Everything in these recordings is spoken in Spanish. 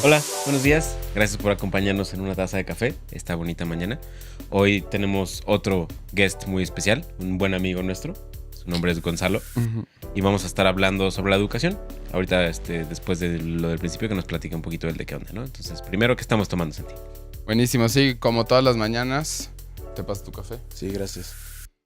Hola, buenos días. Gracias por acompañarnos en una taza de café esta bonita mañana. Hoy tenemos otro guest muy especial, un buen amigo nuestro. Su nombre es Gonzalo. Y vamos a estar hablando sobre la educación. Ahorita, después de lo del principio, que nos platica un poquito él de qué onda, ¿no? Entonces, primero, ¿qué estamos tomando, Santi? Buenísimo, sí, como todas las mañanas. ¿Te pasas tu café? Sí, gracias.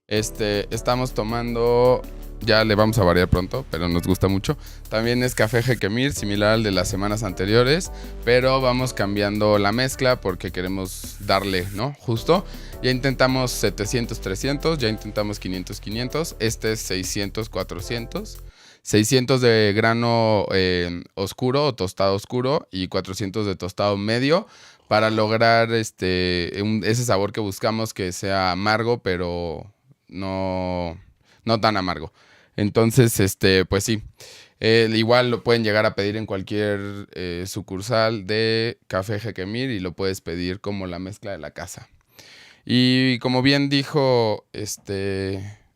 Estamos tomando, ya le vamos a variar pronto, pero nos gusta mucho. También es café Jekemir, similar al de las semanas anteriores, pero vamos cambiando la mezcla porque queremos darle, ¿no? Justo. Ya intentamos 700-300, ya intentamos 500-500, este es 600-400. 600 de grano oscuro o tostado oscuro y 400 de tostado medio para lograr ese sabor que buscamos, que sea amargo, pero no tan amargo. Entonces, pues sí. Igual lo pueden llegar a pedir en cualquier sucursal de Café Jekemir y lo puedes pedir como la mezcla de la casa. Y como bien dijo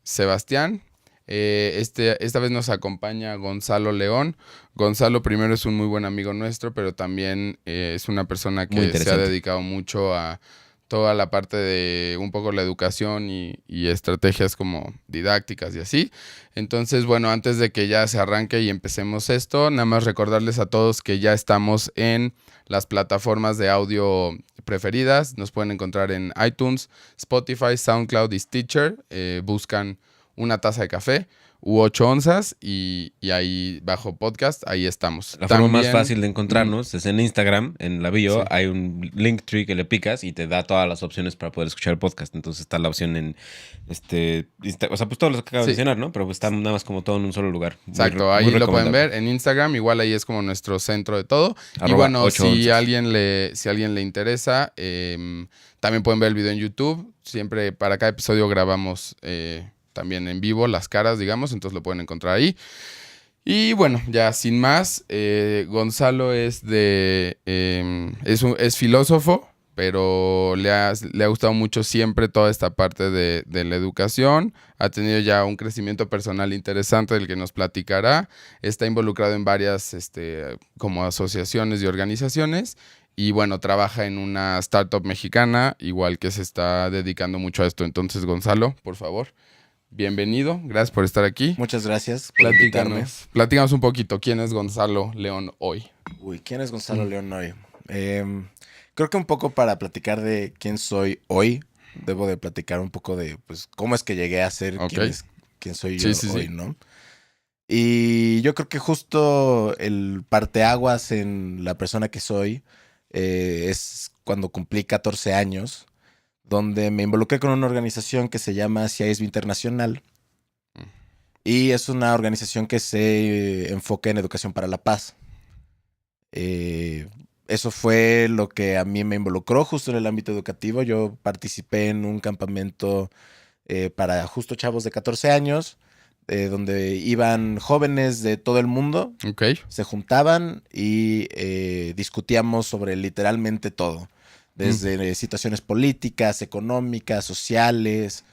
Sebastián, esta vez nos acompaña Gonzalo León. Gonzalo primero es un muy buen amigo nuestro, pero también es una persona que se ha dedicado mucho a toda la parte de un poco la educación y estrategias como didácticas y así. Entonces, bueno, antes de que ya se arranque y empecemos esto, nada más recordarles a todos que ya estamos en las plataformas de audio preferidas. Nos pueden encontrar en iTunes, Spotify, SoundCloud y Stitcher. Buscan Una Taza de Café u 8 onzas y ahí bajo podcast, ahí estamos. La forma más fácil de encontrarnos es en Instagram, en la bio, sí. Hay un Linktree que le picas y te da todas las opciones para poder escuchar el podcast. Entonces está la opción en o sea, pues todo lo que acabo de mencionar, ¿no? Pero pues está nada más como todo en un solo lugar. Exacto, ahí lo pueden ver en Instagram, igual ahí es como nuestro centro de todo. Y bueno, si a alguien le interesa, también pueden ver el video en YouTube. Siempre para cada episodio grabamos también en vivo las caras, digamos, entonces lo pueden encontrar ahí. Y bueno, ya sin más, Gonzalo es filósofo, pero le ha gustado mucho siempre toda esta parte de la educación. Ha tenido ya un crecimiento personal interesante del que nos platicará. Está involucrado en varias como asociaciones y organizaciones. Y bueno, trabaja en una startup mexicana, igual que se está dedicando mucho a esto. Entonces, Gonzalo, por favor. Bienvenido, gracias por estar aquí. Muchas gracias por invitarme. Platícanos un poquito, ¿quién es Gonzalo León hoy? ¿Quién es Gonzalo León hoy? Creo que un poco para platicar de quién soy hoy, debo de platicar un poco de pues cómo es que llegué a ser quién soy yo hoy, ¿no? Y yo creo que justo el parteaguas en la persona que soy es cuando cumplí 14 años, donde me involucré con una organización que se llama CIAISB Internacional. Y es una organización que se enfoca en educación para la paz. Eso fue lo que a mí me involucró justo en el ámbito educativo. Yo participé en un campamento para justo chavos de 14 años, donde iban jóvenes de todo el mundo. Se juntaban y discutíamos sobre literalmente todo. Desde situaciones políticas, económicas, sociales.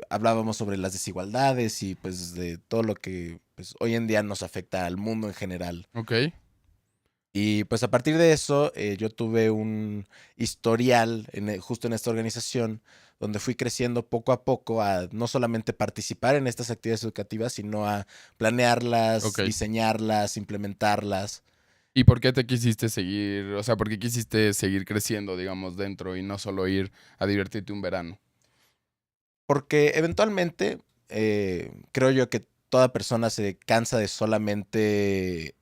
Hablábamos sobre las desigualdades y pues de todo lo que pues, hoy en día nos afecta al mundo en general. Y pues a partir de eso yo tuve un historial justo en esta organización donde fui creciendo poco a poco a no solamente participar en estas actividades educativas, sino a planearlas, diseñarlas, implementarlas. ¿Y por qué te quisiste seguir, o sea, por qué quisiste seguir creciendo, digamos, dentro y no solo ir a divertirte un verano? Porque eventualmente creo yo que toda persona se cansa de solamente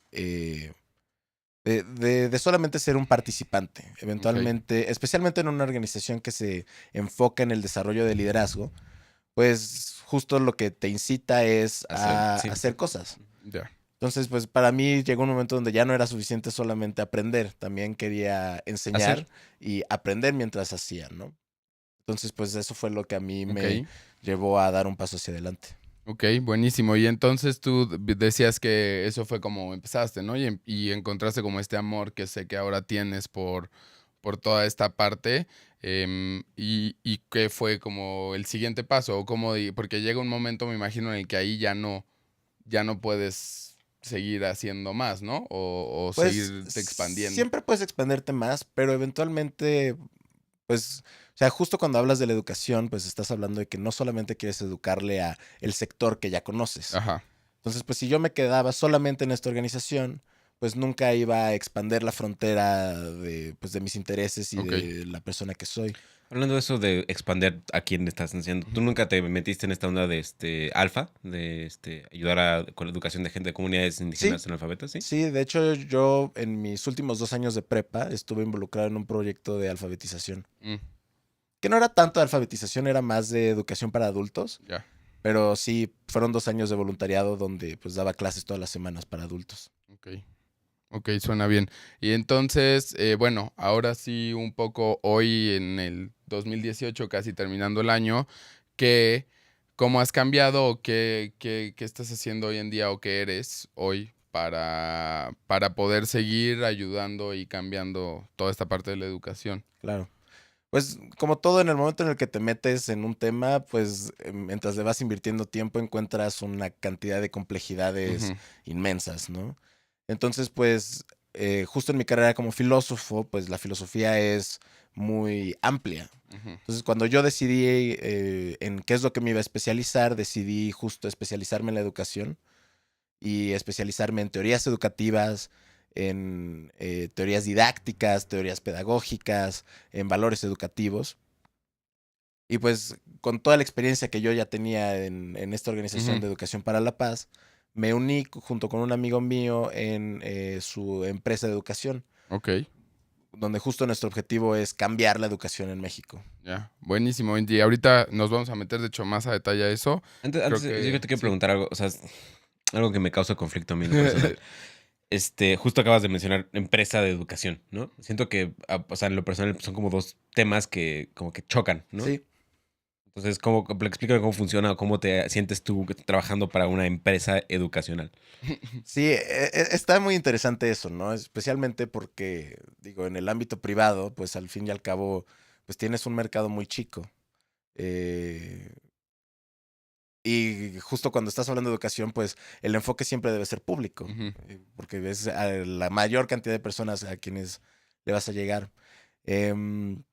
de solamente ser un participante. Eventualmente, especialmente en una organización que se enfoca en el desarrollo de liderazgo, pues justo lo que te incita es a hacer cosas. Entonces, pues para mí llegó un momento donde ya no era suficiente solamente aprender, también quería enseñar y aprender mientras hacía, ¿no? Entonces, pues eso fue lo que a mí me llevó a dar un paso hacia adelante. Ok, buenísimo. Y entonces tú decías que eso fue como empezaste, ¿no? Y encontraste como este amor que sé que ahora tienes por toda esta parte. Y qué fue como el siguiente paso, o porque llega un momento, me imagino, en el que ahí ya no puedes seguir haciendo más, ¿no? O Pues seguirte expandiendo. siempre puedes expanderte más, pero eventualmente, pues, o sea, justo cuando hablas de la educación, pues estás hablando de que no solamente quieres educarle a el sector que ya conoces. Ajá. Entonces, pues si yo me quedaba solamente en esta organización, pues nunca iba a expander la frontera de, pues, de mis intereses y Ok. de la persona que soy. Hablando de eso de expander a quién estás enseñando, ¿tú nunca te metiste en esta onda de alfa, ayudar con la educación de gente de comunidades indígenas Sí, analfabetas, sí? sí, de hecho yo en mis últimos 2 años de prepa estuve involucrado en un proyecto de alfabetización. Mm, Que no era tanto de alfabetización, era más de educación para adultos. ya. Pero sí, fueron 2 años de voluntariado donde pues daba clases todas las semanas para adultos. Ok. Ok, suena bien. Y entonces, bueno, ahora sí, un poco hoy en el 2018, casi terminando el año, ¿qué, ¿cómo has cambiado o qué estás haciendo hoy en día o qué eres hoy para poder seguir ayudando y cambiando toda esta parte de la educación? Claro. Pues como todo, en el momento en el que te metes en un tema, pues mientras le vas invirtiendo tiempo encuentras una cantidad de complejidades Ujú, inmensas, ¿no? Entonces, pues justo en mi carrera como filósofo, pues la filosofía es muy amplia. ujú, Entonces, cuando yo decidí en qué es lo que me iba a especializar, decidí justo especializarme en la educación y especializarme en teorías educativas, en teorías didácticas, teorías pedagógicas, en valores educativos. Y pues con toda la experiencia que yo ya tenía en esta organización ujú. de Educación para la Paz, me uní junto con un amigo mío en su empresa de educación, Ok, donde justo nuestro objetivo es cambiar la educación en México. ya. Buenísimo, Indy. Ahorita nos vamos a meter, de hecho, más a detalle a eso. Antes Creo yo que te quiero sí. preguntar algo, o sea, algo que me causa conflicto a mí en lo personal. Justo acabas de mencionar empresa de educación, ¿no? Siento que, o sea, en lo personal son como dos temas que como que chocan, ¿no? Sí, Entonces, explícame cómo funciona o cómo te sientes tú trabajando para una empresa educacional? sí, está muy interesante eso, ¿no? Especialmente porque, digo, en el ámbito privado, pues al fin y al cabo, pues tienes un mercado muy chico. Eh, y justo cuando estás hablando de educación, pues el enfoque siempre debe ser público, Ujú, porque es a la mayor cantidad de personas a quienes le vas a llegar. Em,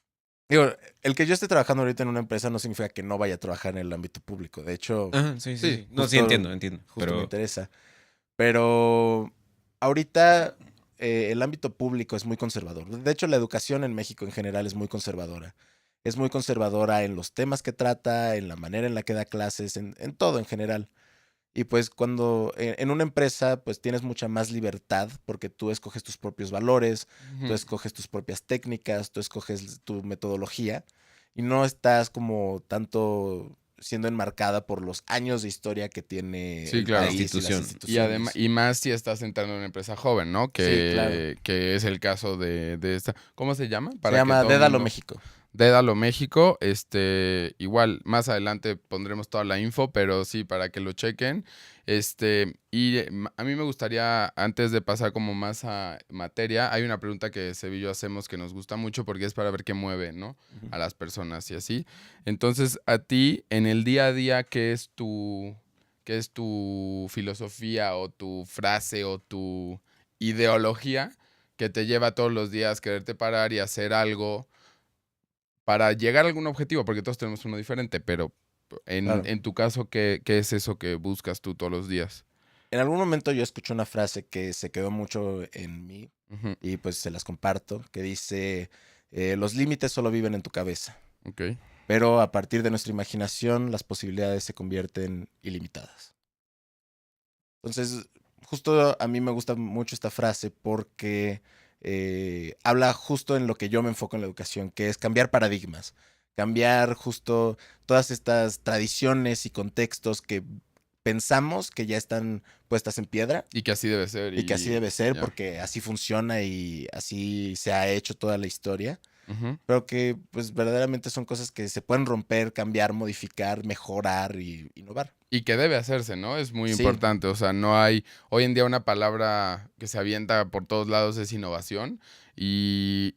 digo, el que yo esté trabajando ahorita en una empresa no significa que no vaya a trabajar en el ámbito público. De hecho, Ajá, sí, sí, sí. sí. No, sí, justo, entiendo. justo me Pero, interesa. Pero ahorita el ámbito público es muy conservador. De hecho, la educación en México en general es muy conservadora. Es muy conservadora en los temas que trata, en la manera en la que da clases, en todo en general. Y pues cuando en una empresa pues tienes mucha más libertad porque tú escoges tus propios valores, tú ujú. escoges tus propias técnicas, tú escoges tu metodología y no estás como tanto siendo enmarcada por los años de historia que tiene Sí, el la claro. país y las institución. Y además, instituciones. y más si estás entrando en una empresa joven, ¿no? Sí, claro. Que es el caso de esta. ¿Cómo se llama? Se Para que llama todo el Dédalo mundo. México. Dédalo México. Igual, más adelante pondremos toda la info, pero sí, para que lo chequen. A mí me gustaría, antes de pasar como más a materia, hay una pregunta que Sebi y yo hacemos que nos gusta mucho porque es para ver qué mueve, ¿no? Ujú. A las personas y así. Entonces, a ti, en el día a día, qué es tu filosofía o tu frase o tu ideología que te lleva todos los días a quererte parar y hacer algo para llegar a algún objetivo? Porque todos tenemos uno diferente, pero Claro. en tu caso, ¿qué es eso que buscas tú todos los días? En algún momento yo escuché una frase que se quedó mucho en mí Ujú, y pues se las comparto, que dice, los límites solo viven en tu cabeza. ok, Pero a partir de nuestra imaginación las posibilidades se convierten ilimitadas. Entonces, justo a mí me gusta mucho esta frase porque habla justo en lo que yo me enfoco en la educación, que es cambiar paradigmas, cambiar justo todas estas tradiciones y contextos que pensamos que ya están puestas en piedra y que así debe ser y que así y debe ser ya. porque así funciona y así se ha hecho toda la historia. Ujú. Pero que pues verdaderamente son cosas que se pueden romper, cambiar, modificar, mejorar y innovar. Y que debe hacerse, ¿no? Es muy Sí, importante. O sea, no hay. Hoy en día una palabra que se avienta por todos lados es innovación. Y,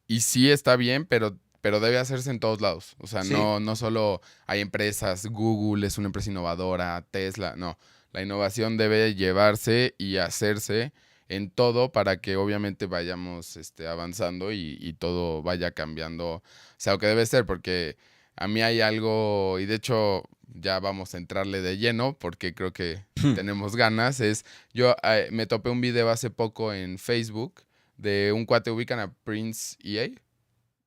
y sí está bien, pero debe hacerse en todos lados. O sea, sí, no solo hay empresas. Google es una empresa innovadora, Tesla, no. La innovación debe llevarse y hacerse en todo para que obviamente vayamos avanzando y todo vaya cambiando, o sea, lo que debe ser, porque a mí hay algo, y de hecho ya vamos a entrarle de lleno, porque creo que tenemos ganas, yo me topé un video hace poco en Facebook de un cuate, ubican a Prince EA,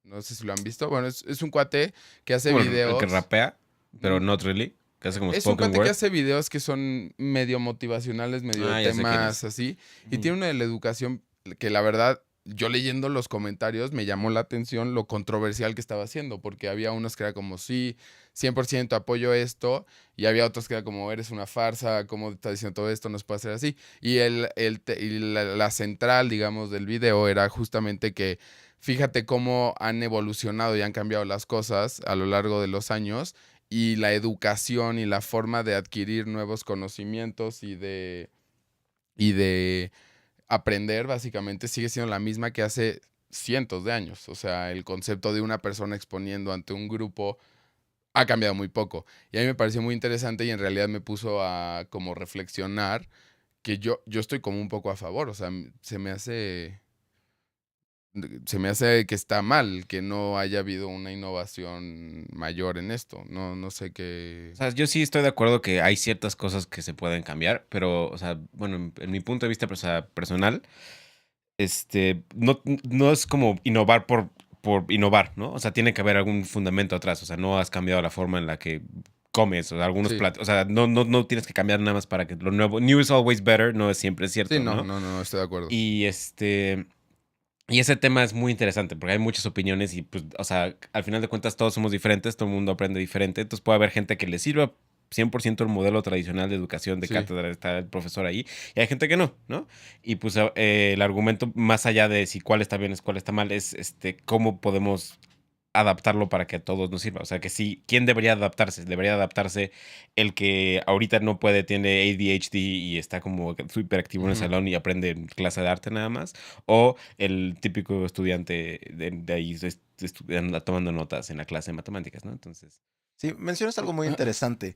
no sé si lo han visto, bueno, es un cuate que hace Como el que videos. rapea, pero not really. Que hace como Es un spoken cuate que word. hace videos que son medio motivacionales, medio de Ya sé quién temas es. así. Y tiene una de la educación que la verdad, yo leyendo los comentarios me llamó la atención lo controversial que estaba haciendo, porque había unos que era como, sí, 100% apoyo esto, y había otros que era como, eres una farsa, ¿cómo estás diciendo todo esto? No se puede hacer así. Y, la central, digamos, del video era justamente que fíjate cómo han evolucionado y han cambiado las cosas a lo largo de los años y la educación y la forma de adquirir nuevos conocimientos y de aprender básicamente sigue siendo la misma que hace cientos de años. O sea, el concepto de una persona exponiendo ante un grupo ha cambiado muy poco. Y a mí me pareció muy interesante y en realidad me puso a como reflexionar que yo estoy como un poco a favor. O sea, se me hace que está mal que no haya habido una innovación mayor en esto. No sé qué. O sea, yo sí estoy de acuerdo que hay ciertas cosas que se pueden cambiar, pero, o sea, bueno, en mi punto de vista personal, no es como innovar por innovar, ¿no? O sea, tiene que haber algún fundamento atrás. O sea, no has cambiado la forma en la que comes, o sea, algunos Sí. platos. O sea, no tienes que cambiar nada más para que lo nuevo. New is always better, no es siempre Sí, cierto, no, ¿no? no, no, estoy de acuerdo. Y Y ese tema es muy interesante porque hay muchas opiniones y, pues, o sea, al final de cuentas todos somos diferentes, todo el mundo aprende diferente. Entonces puede haber gente que le sirva 100% el modelo tradicional de educación de Sí. cátedra, está el profesor ahí, y hay gente que no, ¿no? Y pues el argumento, más allá de si cuál está bien es cuál está mal, es cómo podemos adaptarlo para que a todos nos sirva. O sea, que sí, ¿quién debería adaptarse? Debería adaptarse el que ahorita no puede, tiene ADHD y está como súper activo en el Ujú. salón y aprende en clase de arte nada más. O el típico estudiante de ahí estudiando, tomando notas en la clase de matemáticas, ¿no? Entonces, Sí, mencionas algo muy interesante.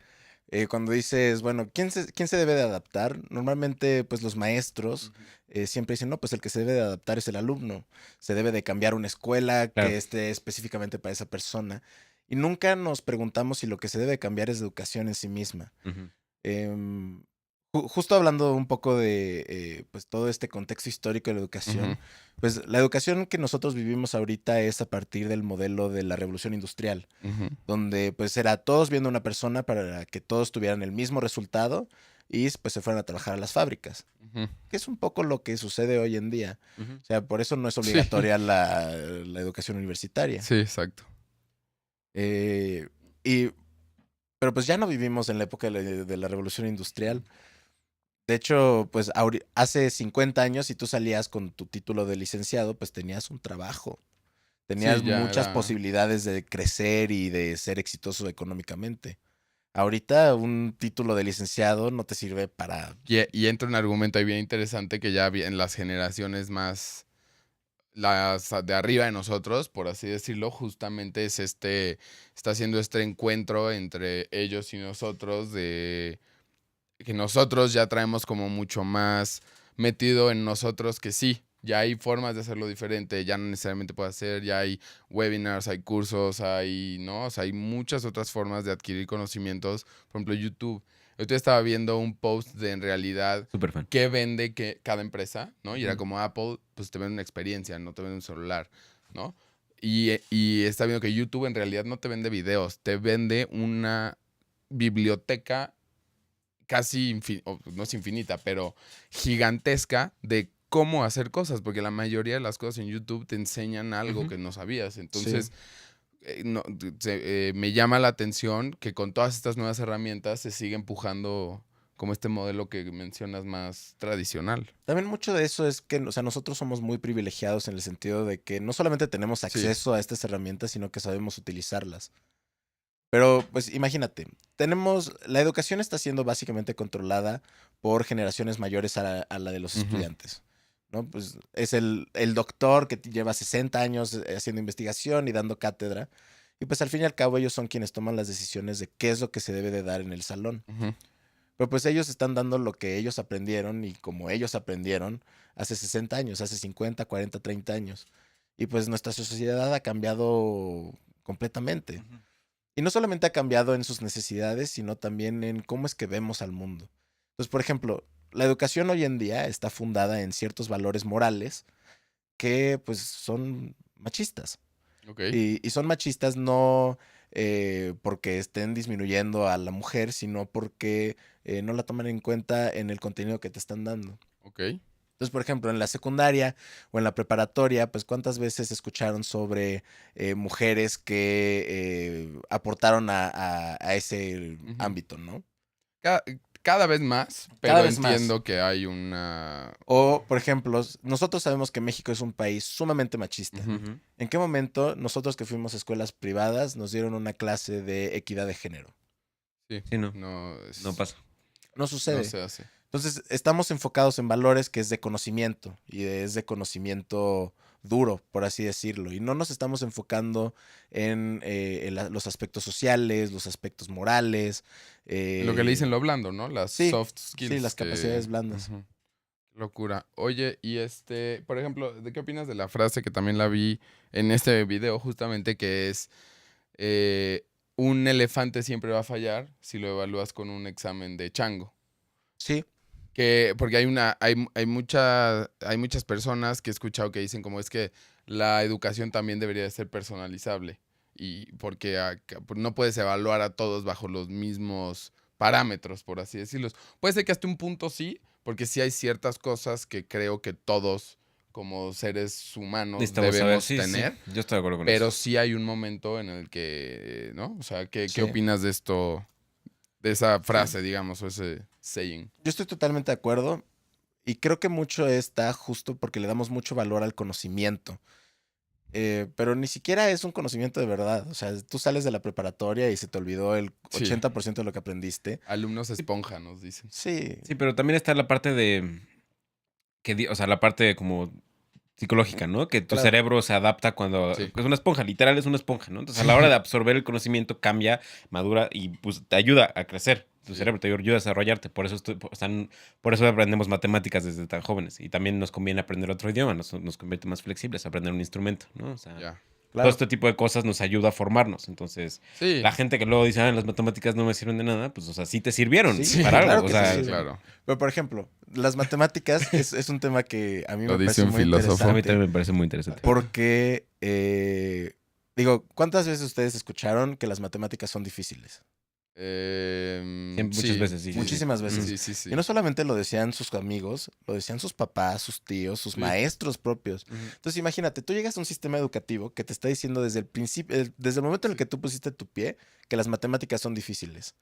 Cuando dices, bueno, ¿quién se debe de adaptar? Normalmente, pues los maestros siempre dicen, no, pues el que se debe de adaptar es el alumno. Se debe de cambiar una escuela claro. que esté específicamente para esa persona. Y nunca nos preguntamos si lo que se debe cambiar es educación en sí misma. Ujú. Em, Justo hablando un poco de pues todo este contexto histórico de la Ujú. educación, pues la educación que nosotros vivimos ahorita es a partir del modelo de la revolución industrial, Ujú. donde pues era todos viendo a una persona para que todos tuvieran el mismo resultado y pues se fueran a trabajar a las fábricas, Ujú. que es un poco lo que sucede hoy en día. Ujú. O sea, por eso no es Sí. obligatoria la educación universitaria. Sí, exacto. Eh, y, pero pues ya no vivimos en la época de la revolución industrial. De hecho, pues hace 50 años, si tú salías con tu título de licenciado, pues tenías un trabajo. Sí, Tenías ya muchas era. posibilidades de crecer y de ser exitoso económicamente. Ahorita un título de licenciado no te sirve para... Y entra un argumento ahí bien interesante que ya en las generaciones más, las de arriba de nosotros, por así decirlo, justamente está haciendo este encuentro entre ellos y nosotros de que nosotros ya traemos como mucho más metido en nosotros que sí, ya hay formas de hacerlo diferente, ya no necesariamente puede hacer, ya hay webinars, hay cursos, ¿no? O sea, hay muchas otras formas de adquirir conocimientos, por ejemplo, YouTube. Yo estaba viendo un post de en realidad Súper fan. qué vende cada empresa, ¿no? Y era Ujú. como Apple, pues te vende una experiencia, no te vende un celular, ¿no? Y está viendo que YouTube en realidad no te vende videos, te vende una biblioteca casi, no es infinita, pero gigantesca de cómo hacer cosas, porque la mayoría de las cosas en YouTube te enseñan algo Ujú. que no sabías. Sí. Entonces, me llama la atención que con todas estas nuevas herramientas se sigue empujando como este modelo que mencionas más tradicional. También mucho de eso es que, o sea, nosotros somos muy privilegiados en el sentido de que no solamente tenemos Sí. acceso a estas herramientas, sino que sabemos utilizarlas. Pero, pues imagínate, la educación está siendo básicamente controlada por generaciones mayores a la de los Ujú. estudiantes, ¿no? Pues es el doctor que lleva 60 años haciendo investigación y dando cátedra, y pues al fin y al cabo ellos son quienes toman las decisiones de qué es lo que se debe de dar en el salón. Ujú. Pero pues ellos están dando lo que ellos aprendieron y como ellos aprendieron hace 60 años, hace 50, 40, 30 años. Y pues nuestra sociedad ha cambiado completamente. Ujú. Y no solamente ha cambiado en sus necesidades, sino también en cómo es que vemos al mundo. Entonces, por ejemplo, la educación hoy en día está fundada en ciertos valores morales que pues son machistas. Ok. Y son machistas no porque estén disminuyendo a la mujer, sino porque no la toman en cuenta en el contenido que te están dando. Ok. Entonces, por ejemplo, en la secundaria o en la preparatoria, pues cuántas veces escucharon sobre mujeres que aportaron a ese Ujú. ámbito, ¿no? Cada, cada vez más, pero Cada vez más. entiendo que hay una... O, por ejemplo, nosotros sabemos que México es un país sumamente machista. Ujú. Ujú. ¿En qué momento nosotros que fuimos a escuelas privadas nos dieron una clase de equidad de género? Sí, Sí, no. no, No pasa. No sucede. no se hace. Entonces, estamos enfocados en valores que es de conocimiento y es de conocimiento duro, por así decirlo. Y no nos estamos enfocando en los aspectos sociales, los aspectos morales. Lo que le dicen lo blando, ¿no? Las sí, soft skills. sí, las capacidades blandas. Ujú. Locura. Oye, y por ejemplo, ¿de qué opinas de la frase que también la vi en este video justamente que es un elefante siempre va a fallar si lo evalúas con un examen de chango? Sí, Porque hay muchas personas que he escuchado que dicen como es que la educación también debería de ser personalizable y porque no puedes evaluar a todos bajo los mismos parámetros, por así decirlo. Puede ser que hasta un punto sí, porque sí hay ciertas cosas que creo que todos como seres humanos Necesitamos saber. debemos Sí, sí, tener, yo estoy de acuerdo con pero eso. sí hay un momento en el que, ¿no? O sea, ¿qué Sí. opinas de esto, de esa frase, digamos, o ese saying? yo estoy totalmente de acuerdo. Y creo que mucho está justo porque le damos mucho valor al conocimiento. Pero ni siquiera es un conocimiento de verdad. O sea, tú sales de la preparatoria y se te olvidó el Sí. 80% de lo que aprendiste. Alumnos esponja, nos dicen. Sí, Sí, pero también está la parte de. O sea, la parte como psicológica, ¿no? Que tu Claro. cerebro se adapta cuando Sí. es una esponja, literal es una esponja, ¿no? Entonces a la hora de absorber el conocimiento cambia, madura y pues te ayuda a crecer. Tu Sí. cerebro te ayuda a desarrollarte. Por eso por eso aprendemos matemáticas desde tan jóvenes. Y también nos conviene aprender otro idioma, nos convierte más flexibles, aprender un instrumento, ¿no? O sea, Ya. todo claro. este tipo de cosas nos ayuda a formarnos. Entonces, Sí. la gente que luego dice, las matemáticas no me sirven de nada, pues, o sea, sí te sirvieron Sí, para claro algo. O que sea, sí. Claro. Pero, por ejemplo, las matemáticas es un tema que a mí Lo me dice parece un muy filósofo. a mí interesante. también me parece muy interesante. Porque, digo, ¿cuántas veces ustedes escucharon que las matemáticas son difíciles? Muchas veces, sí. Muchísimas veces. Sí, sí, sí. Y no solamente lo decían sus amigos, lo decían sus papás, sus tíos, sus Sí. maestros propios. Ujú. Entonces, imagínate, tú llegas a un sistema educativo que te está diciendo desde el principio, desde el momento en el que tú pusiste tu pie, que las matemáticas son difíciles.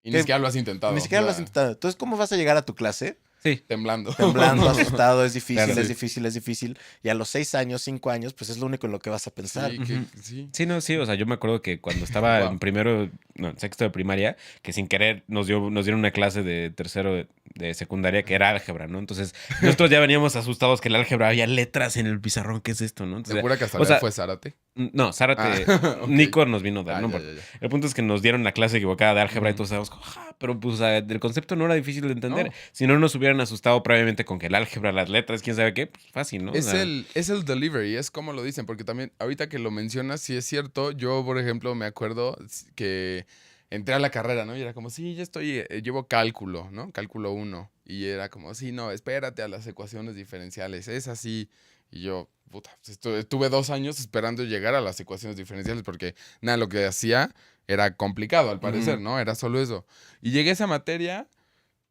Y ¿Qué? ni siquiera lo has intentado. Ni siquiera o lo has sea, intentado. Entonces, ¿cómo vas a llegar a tu clase? Sí. Temblando. Temblando, asustado, es difícil, Claro. es Sí. difícil, es difícil. Y a los 6 años, 5 años, pues es lo único en lo que vas a pensar. Sí, Ujú. sí. Sí, no, sí, o sea, yo me acuerdo que cuando estaba Wow. en primero, no, en sexto de primaria, que sin querer nos dieron una clase de tercero de secundaria que era álgebra, ¿no? Entonces, nosotros ya veníamos asustados que el álgebra había letras en el pizarrón, ¿qué es esto, no? Entonces, ¿Segura que hasta o sea, fue Zárate? no, Zárate, Ok. Nico nos vino a dar, Ah, ¿no? ya, Por- ya, ya. El punto es que nos dieron la clase equivocada de álgebra y Ujú. todos estábamos como, pero pues, o sea, el concepto no era difícil de entender. No. Si no nos hubieran asustado previamente con que el álgebra, las letras, quién sabe qué, pues fácil, ¿no? O Es sea, el delivery, es como lo dicen, porque también ahorita que lo mencionas, sí es cierto. Yo, por ejemplo, me acuerdo que entré a la carrera, ¿no? Y era como, sí, ya estoy, llevo cálculo, ¿no? Cálculo 1. Y era como, sí, no, espérate a las ecuaciones diferenciales, es así. Y yo, puta, pues, estuve 2 años esperando llegar a las ecuaciones diferenciales porque nada, lo que hacía era complicado al parecer, Ujú. ¿no? Era solo eso. Y llegué a esa materia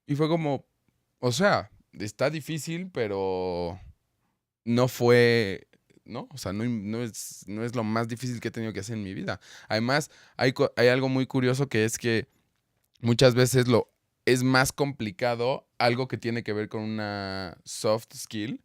y fue como, o sea, está difícil, pero no fue, ¿no? O sea, no es lo más difícil que he tenido que hacer en mi vida. Además, hay algo muy curioso que es que muchas veces es más complicado algo que tiene que ver con una soft skill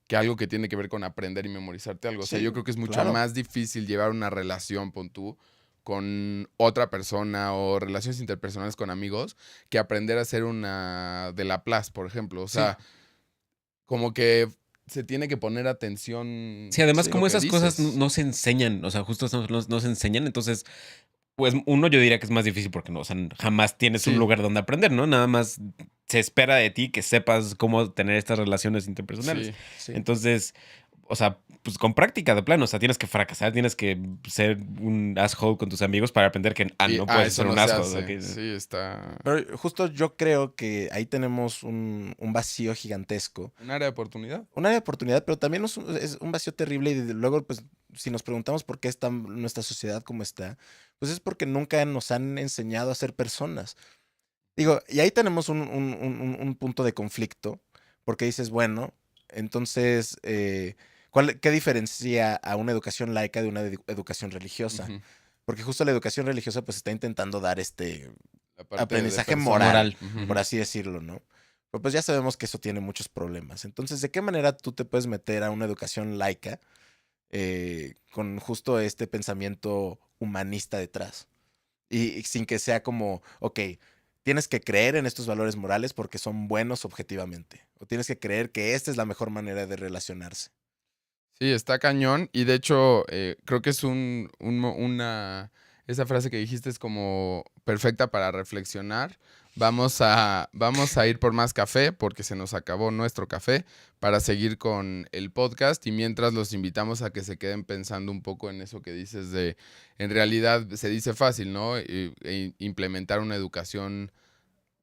que algo que tiene que ver con aprender y memorizarte algo. O sea, Sí, yo creo que es mucho claro. más difícil llevar una relación, pon tú, con otra persona o relaciones interpersonales con amigos que aprender a hacer una de Laplace, por ejemplo. O sea, como que se tiene que poner atención. sí, además lo como que esas cosas dices. no se enseñan, o sea, justo no se enseñan, entonces Pues uno yo diría que es más difícil porque no, o sea, jamás tienes Sí. un lugar donde aprender, ¿no? Nada más se espera de ti que sepas cómo tener estas relaciones interpersonales. Sí. Sí. Entonces, o sea, pues con práctica de plano, o sea, tienes que fracasar, tienes que ser un asshole con tus amigos para aprender que no puedes Eso ser no un se asshole. hace. ¿Ok? Sí, está... Pero justo yo creo que ahí tenemos un vacío gigantesco. ¿Un área de oportunidad? Un área de oportunidad, pero también es un vacío terrible y luego, pues, si nos preguntamos por qué está nuestra sociedad como está, pues es porque nunca nos han enseñado a ser personas. Digo, y ahí tenemos un punto de conflicto, porque dices, bueno, entonces, ¿qué diferencia a una educación laica de una educación religiosa? Ujú. Porque justo la educación religiosa, pues, está intentando dar La parte de aprendizaje persona. moral, Ujú. por así decirlo, ¿no? Pero pues ya sabemos que eso tiene muchos problemas. Entonces, ¿de qué manera tú te puedes meter a una educación laica con justo este pensamiento humanista detrás? Y sin que sea como, ok, tienes que creer en estos valores morales porque son buenos objetivamente. O tienes que creer que esta es la mejor manera de relacionarse. Sí, está cañón. Y de hecho, creo que es una... Esa frase que dijiste es como perfecta para reflexionar. Vamos a ir por más café porque se nos acabó nuestro café para seguir con el podcast. Y mientras los invitamos a que se queden pensando un poco en eso que dices de, en realidad se dice fácil, ¿no? Implementar una educación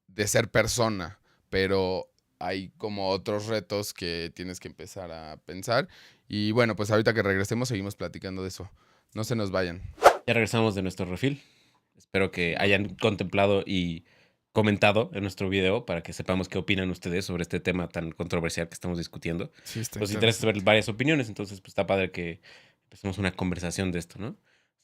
de ser persona, pero hay como otros retos que tienes que empezar a pensar. Y bueno, pues ahorita que regresemos seguimos platicando de eso. No se nos vayan. Ya regresamos de nuestro refill. Espero que hayan contemplado y comentado en nuestro video para que sepamos qué opinan ustedes sobre este tema tan controversial que estamos discutiendo. Sí, está Nos interesa ver varias opiniones, entonces pues está padre que empecemos una conversación de esto, ¿no?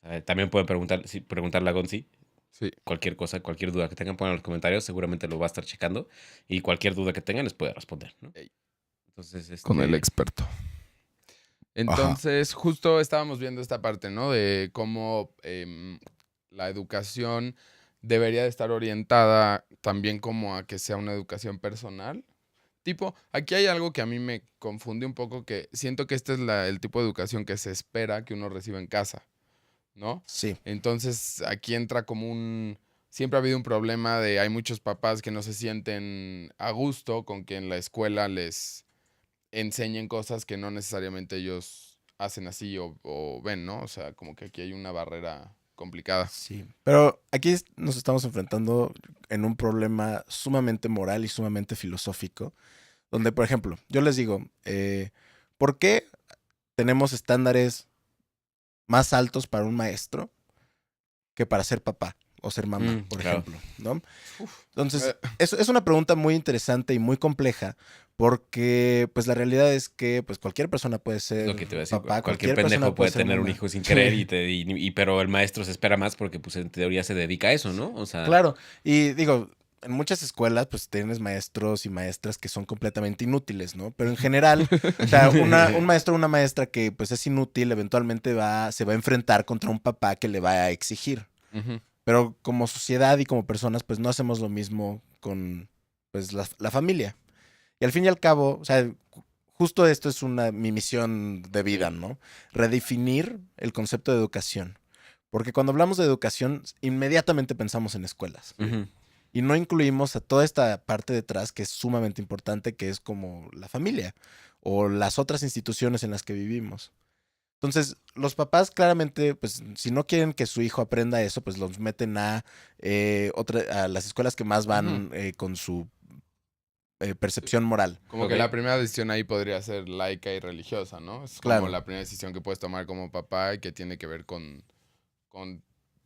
O sea, también pueden preguntarle a Gonzi Sí. cualquier cosa, cualquier duda que tengan, pongan en los comentarios, seguramente lo va a estar checando y cualquier duda que tengan les puede responder, ¿no? Ey. Entonces, Con el experto. Entonces, justo estábamos viendo esta parte, ¿no? De cómo la educación debería de estar orientada también como a que sea una educación personal. Tipo, aquí hay algo que a mí me confunde un poco, que siento que este es el tipo de educación que se espera que uno reciba en casa, ¿no? Sí. Entonces, aquí entra como un... Siempre ha habido un problema de hay muchos papás que no se sienten a gusto con que en la escuela les enseñen cosas que no necesariamente ellos hacen así o ven, ¿no? O sea, como que aquí hay una barrera complicada. Sí, pero aquí nos estamos enfrentando en un problema sumamente moral y sumamente filosófico, donde, por ejemplo, yo les digo, ¿por qué tenemos estándares más altos para un maestro que para ser papá o ser mamá, por claro. ejemplo, ¿no? Uf. Entonces, es una pregunta muy interesante y muy compleja, porque pues la realidad es que pues cualquier persona puede ser Lo que te voy a decir, papá, cualquier persona pendejo puede ser tener un mamá. hijo sin querer pero el maestro se espera más porque pues en teoría se dedica a eso, ¿no? O sea, Claro, y digo, en muchas escuelas pues tienes maestros y maestras que son completamente inútiles, ¿no? Pero en general, o sea, un maestro o una maestra que pues es inútil eventualmente se va a enfrentar contra un papá que le va a exigir. Ujú. Pero como sociedad y como personas pues no hacemos lo mismo con pues la familia. Y al fin y al cabo, o sea, justo esto es mi misión de vida, Sí. ¿no? Redefinir el concepto de educación. Porque cuando hablamos de educación, inmediatamente pensamos en escuelas. ujú. Y no incluimos a toda esta parte detrás que es sumamente importante, que es como la familia o las otras instituciones en las que vivimos. Entonces, los papás claramente, pues, si no quieren que su hijo aprenda eso, pues los meten a las escuelas que más van con su percepción moral. Como Ok. que la primera decisión ahí podría ser laica y religiosa, ¿no? Es Claro. como la primera decisión que puedes tomar como papá y que tiene que ver con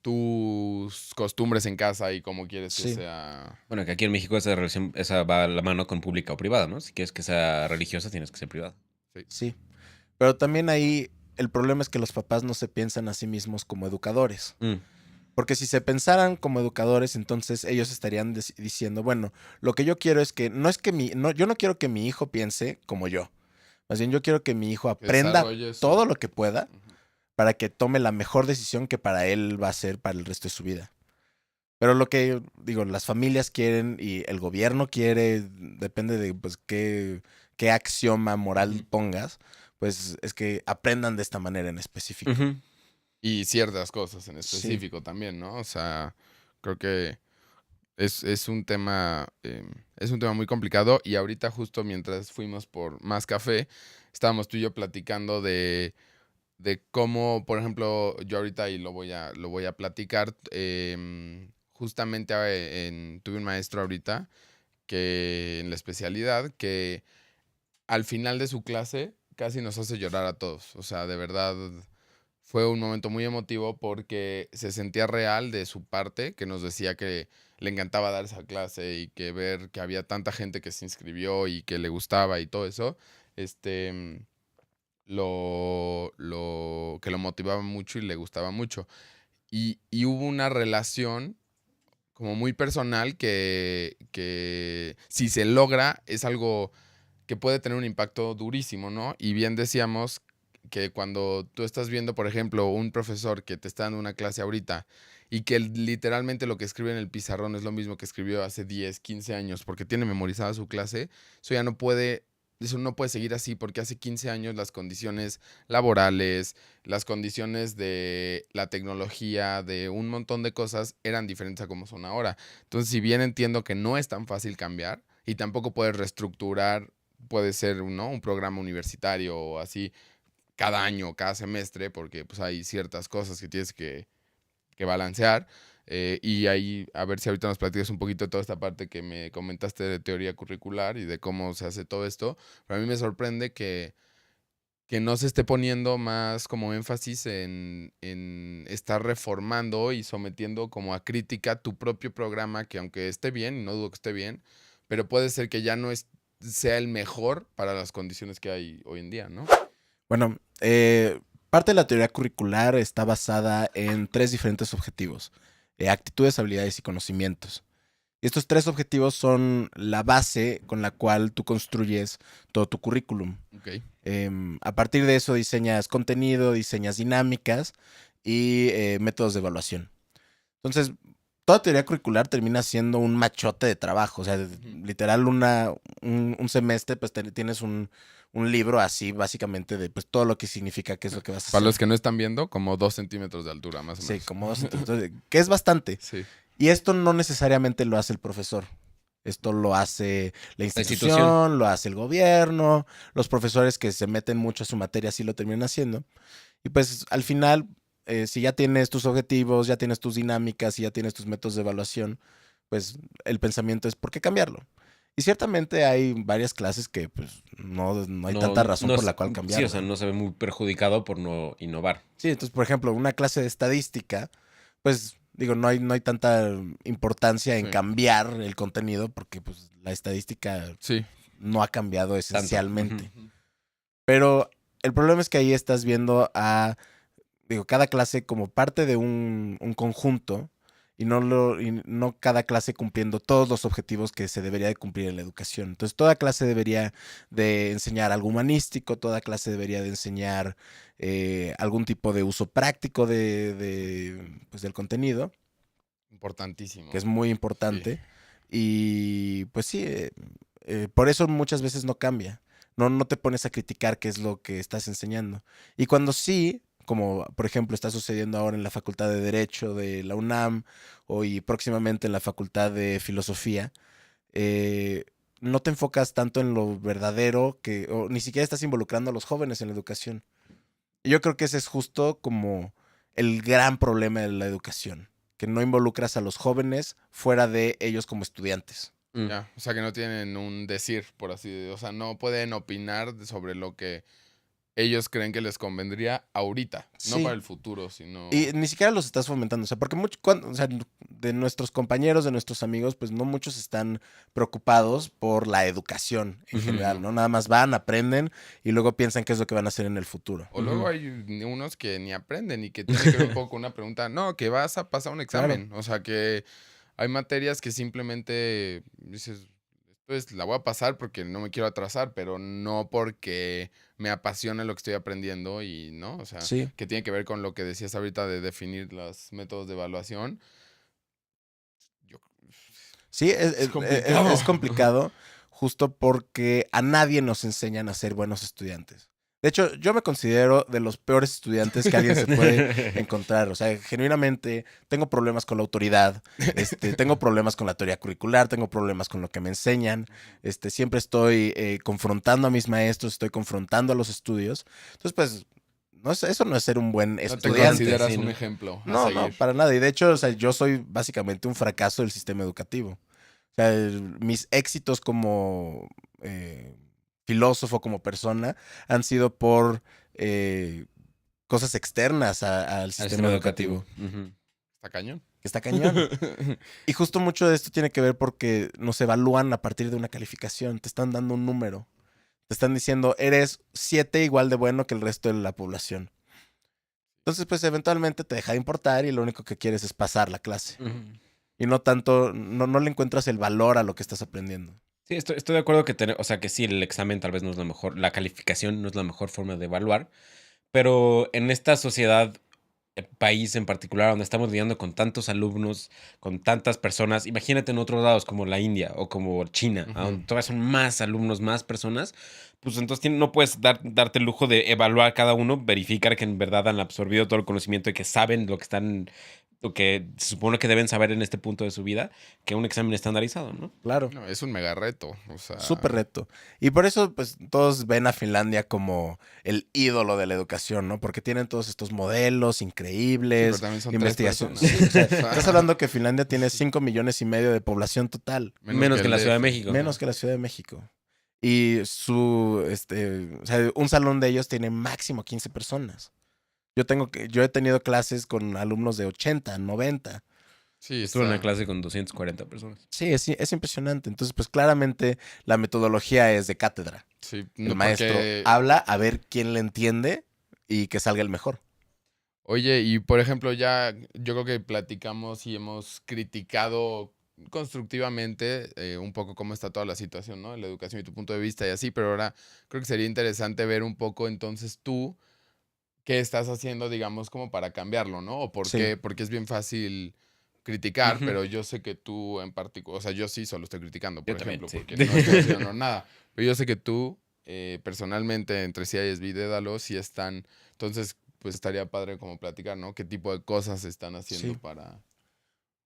tus costumbres en casa y cómo quieres que Sí. sea. Bueno, que aquí en México esa relación, esa va a la mano con pública o privada, ¿no? Si quieres que sea religiosa, tienes que ser privada. Sí. Pero también ahí el problema es que los papás no se piensan a sí mismos como educadores. Porque si se pensaran como educadores, entonces ellos estarían diciendo, bueno, lo que yo quiero es que, yo no quiero que mi hijo piense como yo. Más bien yo quiero que mi hijo aprenda desarrolle su- todo lo que pueda Ujú. para que tome la mejor decisión que para él va a ser para el resto de su vida. Pero lo que, digo, las familias quieren y el gobierno quiere, depende de pues qué axioma moral Ujú. pongas, pues es que aprendan de esta manera en específico. Ujú. Y ciertas cosas en específico también, ¿no? O sea, creo que es es un tema muy complicado. Y ahorita justo mientras fuimos por más café, estábamos tú y yo platicando de cómo, por ejemplo, yo ahorita y lo voy a platicar, justamente tuve un maestro ahorita que en la especialidad que al final de su clase casi nos hace llorar a todos. O sea, de verdad fue un momento muy emotivo porque se sentía real de su parte, que nos decía que le encantaba dar esa clase y que ver que había tanta gente que se inscribió y que le gustaba y todo eso, este, que lo motivaba mucho y le gustaba mucho. Y hubo una relación como muy personal que si se logra es algo que puede tener un impacto durísimo, ¿no? Y bien decíamos que cuando tú estás viendo, por ejemplo, un profesor que te está dando una clase ahorita y que literalmente lo que escribe en el pizarrón es lo mismo que escribió hace 10, 15 años porque tiene memorizada su clase, eso ya no puede, eso no puede seguir así porque hace 15 años las condiciones laborales, las condiciones de la tecnología, de un montón de cosas eran diferentes a como son ahora. Entonces, si bien entiendo que no es tan fácil cambiar y tampoco puedes reestructurar, puede ser, ¿no?, un programa universitario o así cada año, cada semestre, porque pues hay ciertas cosas que tienes que balancear. Y ahí, a ver si ahorita nos platicas un poquito de toda esta parte que me comentaste de teoría curricular y de cómo se hace todo esto. Pero a mí me sorprende que no se esté poniendo más como énfasis en estar reformando y sometiendo como a crítica tu propio programa, que aunque esté bien, y no dudo que esté bien, pero puede ser que ya no sea el mejor para las condiciones que hay hoy en día, ¿no? Bueno, parte de la teoría curricular está basada en 3 diferentes objetivos: actitudes, habilidades y conocimientos. Y estos 3 objetivos son la base con la cual tú construyes todo tu currículum. Ok. A partir de eso diseñas contenido, diseñas dinámicas y métodos de evaluación. Entonces, toda teoría curricular termina siendo un machote de trabajo. O sea, literal, un semestre, pues tienes un libro así, básicamente, de pues todo lo que significa, qué es lo que vas a Para hacer. los que no están viendo, como 2 centímetros de altura, más o Sí, menos. como 2 centímetros, que es bastante. Sí. Y esto no necesariamente lo hace el profesor. Esto lo hace la La institución. institución, lo hace el gobierno, los profesores que se meten mucho a su materia sí lo terminan haciendo. Y pues al final, si ya tienes tus objetivos, ya tienes tus dinámicas y ya tienes tus métodos de evaluación, pues el pensamiento es ¿por qué cambiarlo? Y ciertamente hay varias clases que pues no hay No, tanta razón no, por la cual sí, o sea, cambiarlo. no se ve muy perjudicado por no innovar. Sí, entonces, por ejemplo, una clase de estadística, pues digo, no hay tanta importancia en Sí. cambiar el contenido porque pues la estadística Sí. no ha cambiado Tanto. esencialmente. Ujú. Pero el problema es que ahí estás viendo cada clase como parte de un conjunto y no cada clase cumpliendo todos los objetivos que se debería de cumplir en la educación. Entonces, toda clase debería de enseñar algo humanístico, toda clase debería de enseñar algún tipo de uso práctico pues, del contenido, que Importantísimo. es muy Sí. importante. Y pues sí, por eso muchas veces no cambia. No te pones a criticar qué es lo que estás enseñando. Y cuando sí, como por ejemplo está sucediendo ahora en la Facultad de Derecho de la UNAM y próximamente en la Facultad de Filosofía, eh, no te enfocas tanto en lo verdadero o ni siquiera estás involucrando a los jóvenes en la educación. Y yo creo que ese es justo como el gran problema de la educación, que no involucras a los jóvenes fuera de ellos como estudiantes. Mm. Ya. O sea, que no tienen un decir, por así decirlo. O sea, no pueden opinar sobre lo que ellos creen que les convendría ahorita. No para Sí. el futuro, sino. Y ni siquiera los estás fomentando, o sea, porque o sea, de nuestros compañeros, de nuestros amigos, pues no muchos están preocupados por la educación en Ujú. general, ¿no? Nada más van, aprenden y luego piensan qué es lo que van a hacer en el futuro. O luego Ujú. hay unos que ni aprenden y que tienen que ver un poco con una pregunta. No, que vas a pasar un Claro. examen. O sea, que hay materias que simplemente dices, pues la voy a pasar porque no me quiero atrasar, pero no porque me apasiona lo que estoy aprendiendo y, ¿no? O sea, Sí. que tiene que ver con lo que decías ahorita de definir los métodos de evaluación. Yo, Sí, es complicado. es complicado justo porque a nadie nos enseñan a ser buenos estudiantes. De hecho, yo me considero de los peores estudiantes que alguien se puede encontrar. O sea, genuinamente tengo problemas con la autoridad, tengo problemas con la teoría curricular, tengo problemas con lo que me enseñan. Siempre estoy confrontando a mis maestros, estoy confrontando a los estudios. Entonces, pues, no es, eso no es ser un buen No te estudiante. consideras sí, un ¿no? ejemplo a No, seguir. no, para nada. Y de hecho, o sea, yo soy básicamente un fracaso del sistema educativo. O sea, mis éxitos como filósofo, como persona, han sido por cosas externas al Al sistema educativo. Ujú. Está cañón. Que está cañón. Y justo mucho de esto tiene que ver porque nos evalúan a partir de una calificación. Te están dando un número. Te están diciendo, eres 7 igual de bueno que el resto de la población. Entonces, pues eventualmente te deja de importar y lo único que quieres es pasar la clase. Ujú. Y no tanto, no le encuentras el valor a lo que estás aprendiendo. Sí, estoy de acuerdo que o sea, que sí, el examen tal vez no es la mejor, la calificación no es la mejor forma de evaluar, pero en esta sociedad, país en particular, donde estamos lidiando con tantos alumnos, con tantas personas, imagínate en otros lados como la India o como China, a donde Ujú. todavía son más alumnos, más personas, pues entonces no puedes darte el lujo de evaluar cada uno, verificar que en verdad han absorbido todo el conocimiento y que saben lo que están, lo que se supone que deben saber en este punto de su vida, que un examen estandarizado, ¿no? Claro. No, es un mega reto. O sea, Súper reto. Y por eso, pues, todos ven a Finlandia como el ídolo de la educación, ¿no? Porque tienen todos estos modelos sí, pero increíbles, también son 3 investigación. personas. Sí, o sea, O sea, estás hablando que Finlandia tiene 5,5 millones de población total, Menos que en el la Ciudad de DF. México. menos que la Ciudad de México. Y o sea, un salón de ellos tiene máximo 15 personas. Yo he tenido clases con alumnos de 80, 90. Sí, Estuve en una está. clase con 240 personas. Sí, es impresionante. Entonces, pues claramente la metodología es de cátedra. Sí, El no, maestro porque. habla a ver quién le entiende y que salga el mejor. Oye, y por ejemplo, ya yo creo que platicamos y hemos criticado constructivamente un poco cómo está toda la situación, ¿no? La educación y tu punto de vista y así, pero ahora creo que sería interesante ver un poco entonces tú qué estás haciendo, digamos, como para cambiarlo, ¿no? O por Sí, qué, porque es bien fácil criticar, Ujú. pero yo sé que tú en particular, o sea, yo sí solo estoy criticando, Yo por también, ejemplo, sí. porque no estoy haciendo nada, pero yo sé que tú, personalmente, entre CISB y Dédalo, sí están, entonces, pues estaría padre como platicar, ¿no? ¿Qué tipo de cosas están haciendo sí. para...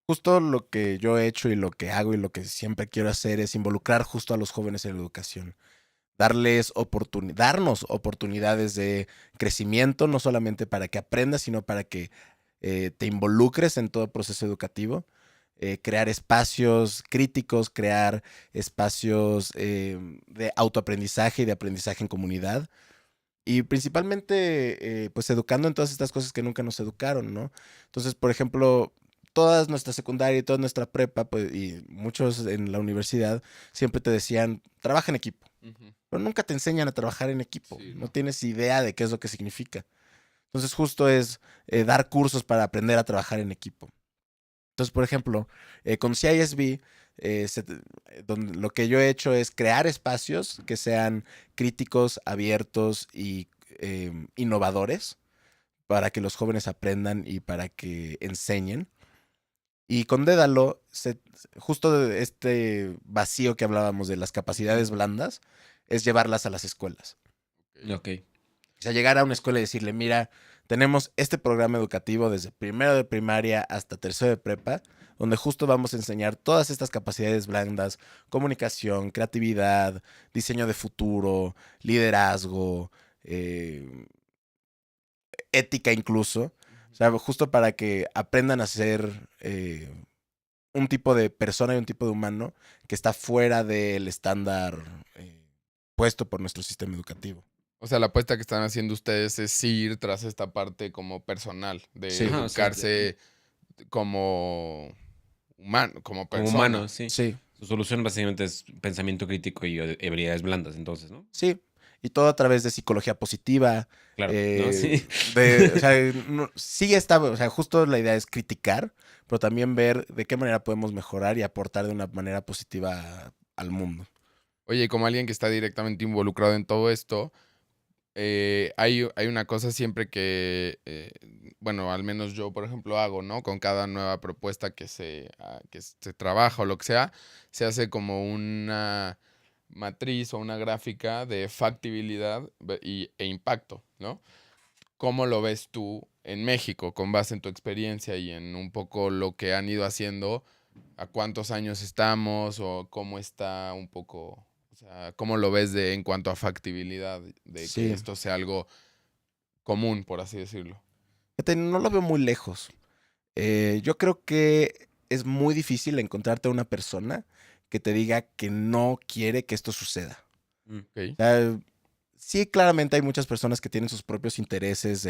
Justo lo que yo he hecho y lo que hago y lo que siempre quiero hacer es involucrar justo a los jóvenes en la educación. Darnos oportunidades de crecimiento, no solamente para que aprendas, sino para que te involucres en todo el proceso educativo. Crear espacios críticos, crear espacios de autoaprendizaje y de aprendizaje en comunidad. Y principalmente, pues educando en todas estas cosas que nunca nos educaron, ¿no? Entonces, por ejemplo, toda nuestra secundaria y toda nuestra prepa, pues, y muchos en la universidad, siempre te decían, trabaja en equipo. Ujú. Pero nunca te enseñan a trabajar en equipo. Sí, No no. tienes idea de qué es lo que significa. Entonces, justo es dar cursos para aprender a trabajar en equipo. Entonces, por ejemplo, con CISB, lo que yo he hecho es crear espacios que sean críticos, abiertos y innovadores para que los jóvenes aprendan y para que enseñen. Y con Dédalo, justo de este vacío que hablábamos de las capacidades Ujú. blandas, es llevarlas a las escuelas. Ok. Ok. O sea, llegar a una escuela y decirle, mira, tenemos este programa educativo desde primero de primaria hasta tercero de prepa, donde justo vamos a enseñar todas estas capacidades blandas, comunicación, creatividad, diseño de futuro, liderazgo, ética incluso. O sea, justo para que aprendan a ser un tipo de persona y un tipo de humano que está fuera del estándar puesto por nuestro sistema educativo. O sea, la apuesta que están haciendo ustedes es ir tras esta parte como personal, de Sí, Ajá, o sea, educarse como humano, como como persona. humano, sí. sí. Su solución básicamente es pensamiento crítico y habilidades blandas, entonces, ¿no? Sí, y todo a través de psicología positiva. Claro, ¿no? Sí. O sea, sí está, o sea, justo la idea es criticar, pero también ver de qué manera podemos mejorar y aportar de una manera positiva al mundo. Oye, y como alguien que está directamente involucrado en todo esto, hay una cosa siempre que, bueno, al menos yo, por ejemplo, hago, ¿no? Con cada nueva propuesta que se trabaja o lo que sea, se hace como una matriz o una gráfica de factibilidad e impacto, ¿no? ¿Cómo lo ves tú en México con base en tu experiencia y en un poco lo que han ido haciendo? ¿A cuántos años estamos o cómo está un poco, o sea, cómo lo ves en cuanto a factibilidad de que Sí. esto sea algo común, por así decirlo? Fíjate, no lo veo muy lejos. Yo creo que es muy difícil encontrarte a una persona que te diga que no quiere que esto suceda. Ok. O sea, sí, claramente hay muchas personas que tienen sus propios intereses